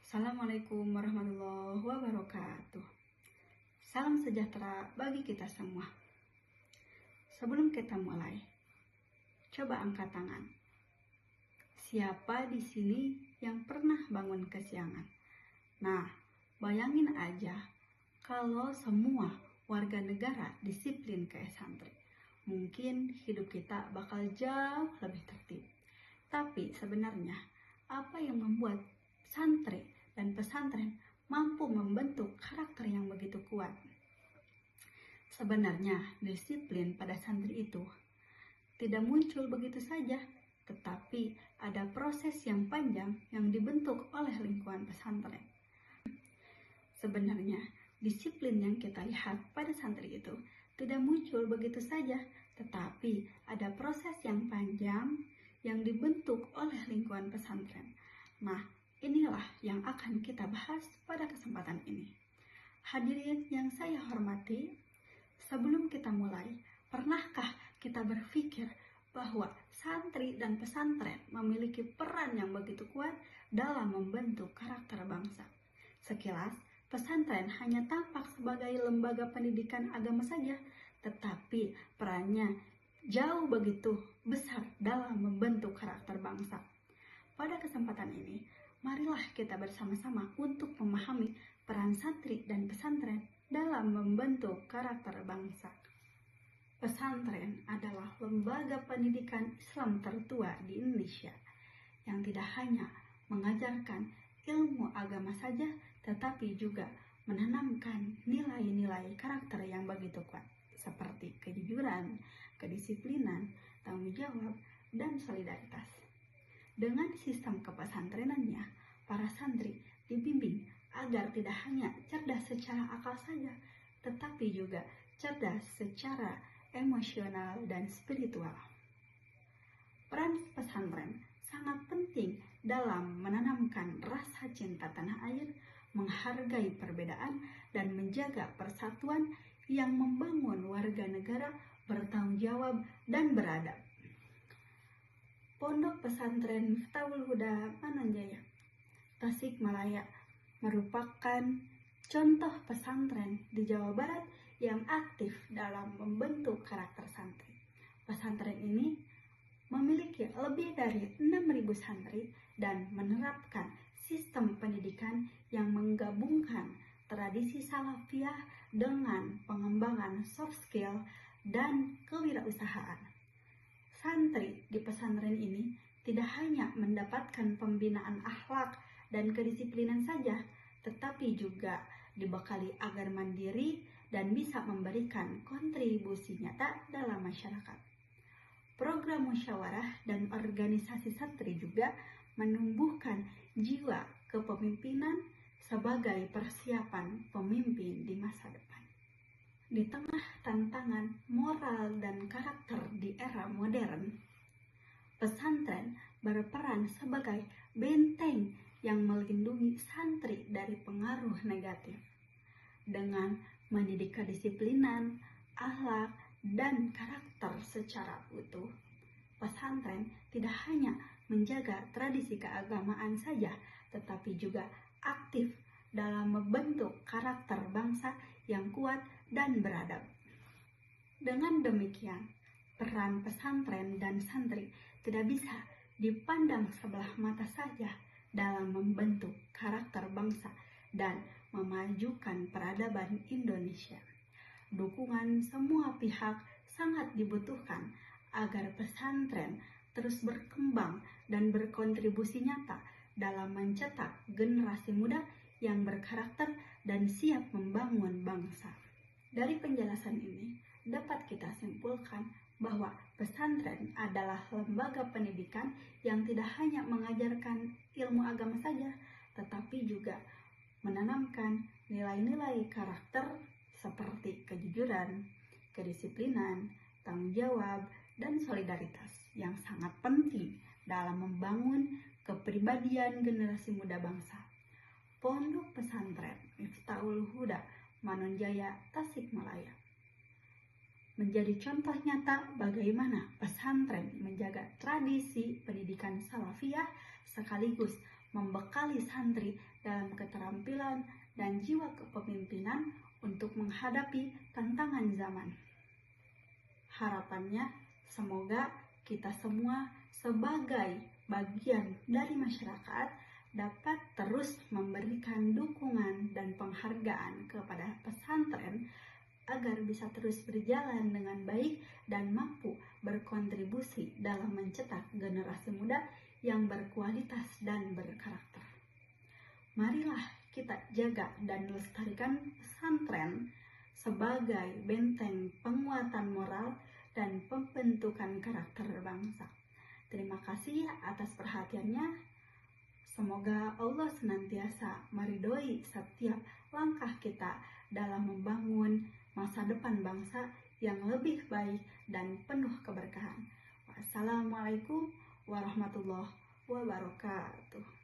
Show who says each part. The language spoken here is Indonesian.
Speaker 1: Assalamualaikum warahmatullahi wabarakatuh. Salam sejahtera bagi kita semua. Sebelum kita mulai, coba angkat tangan. Siapa di sini yang pernah bangun kesiangan? Nah, bayangin aja kalau semua warga negara disiplin kayak santri. Mungkin hidup kita bakal jauh lebih tertib. Tapi sebenarnya, apa yang membuat santri dan pesantren mampu membentuk karakter yang begitu kuat? Sebenarnya, disiplin pada santri itu tidak muncul begitu saja, tetapi ada proses yang panjang yang dibentuk oleh lingkungan pesantren. Sebenarnya, disiplin yang kita lihat pada santri itu tidak muncul begitu saja, tetapi ada proses yang panjang yang dibentuk oleh lingkungan pesantren. Nah, inilah yang akan kita bahas pada kesempatan ini. Hadirin yang saya hormati, sebelum kita mulai, pernahkah kita berpikir bahwa santri dan pesantren memiliki peran yang begitu kuat dalam membentuk karakter bangsa? Sekilas, pesantren hanya tampak sebagai lembaga pendidikan agama saja, tetapi perannya jauh begitu besar dalam membentuk karakter bangsa. Pada kesempatan ini, marilah kita bersama-sama untuk memahami peran santri dan pesantren dalam membentuk karakter bangsa. Pesantren adalah lembaga pendidikan Islam tertua di Indonesia yang tidak hanya mengajarkan ilmu agama saja, tetapi juga menanamkan nilai-nilai karakter yang begitu kuat, seperti kejujuran, kedisiplinan, tanggung jawab, dan solidaritas. Dengan sistem kepesantrenannya, para santri dibimbing agar tidak hanya cerdas secara akal saja, tetapi juga cerdas secara emosional dan spiritual. Peran pesantren sangat penting dalam menanamkan rasa cinta tanah air, menghargai perbedaan, dan menjaga persatuan yang membangun warga negara bertanggung jawab dan beradab. Pondok Pesantren Miftahul Huda Manonjaya, Tasikmalaya merupakan contoh pesantren di Jawa Barat yang aktif dalam membentuk karakter santri. Pesantren ini memiliki lebih dari 6.000 santri dan menerapkan sistem pendidikan yang menggabungkan tradisi salafiyah dengan pengembangan soft skill dan kewirausahaan. Santri di pesantren ini tidak hanya mendapatkan pembinaan akhlak dan kedisiplinan saja, tetapi juga dibekali agar mandiri dan bisa memberikan kontribusi nyata dalam masyarakat. Program musyawarah dan organisasi santri juga menumbuhkan jiwa kepemimpinan sebagai persiapan pemimpin di masa depan. Di tengah tantangan moral dan karakter di era modern, pesantren berperan sebagai benteng yang melindungi santri dari pengaruh negatif. Dengan mendidik kedisiplinan, akhlak, dan karakter secara utuh, pesantren tidak hanya menjaga tradisi keagamaan saja, tetapi juga aktif dalam membentuk karakter bangsa yang kuat dan beradab. Dengan demikian, peran pesantren dan santri tidak bisa dipandang sebelah mata saja dalam membentuk karakter bangsa dan memajukan peradaban Indonesia. Dukungan semua pihak sangat dibutuhkan agar pesantren terus berkembang dan berkontribusi nyata dalam mencetak generasi muda yang berkarakter dan siap membangun bangsa. Dari penjelasan ini, dapat kita simpulkan bahwa pesantren adalah lembaga pendidikan yang tidak hanya mengajarkan ilmu agama saja, tetapi juga menanamkan nilai-nilai karakter seperti kejujuran, kedisiplinan, tanggung jawab, dan solidaritas yang sangat penting dalam membangun kepribadian generasi muda bangsa. Pondok Pesantren Miftahul Huda Manonjaya Tasikmalaya menjadi contoh nyata bagaimana pesantren menjaga tradisi pendidikan salafiyah sekaligus membekali santri dalam keterampilan dan jiwa kepemimpinan untuk menghadapi tantangan zaman. Harapannya, semoga kita semua sebagai bagian dari masyarakat dapat terus memberikan dukungan dan penghargaan kepada pesantren agar bisa terus berjalan dengan baik dan mampu berkontribusi dalam mencetak generasi muda yang berkualitas dan berkarakter. Marilah kita jaga dan lestarikan pesantren sebagai benteng penguatan moral dan pembentukan karakter bangsa. Terima kasih atas perhatiannya. Semoga Allah senantiasa meridhoi setiap langkah kita dalam membangun masa depan bangsa yang lebih baik dan penuh keberkahan. Wassalamualaikum warahmatullahi wabarakatuh.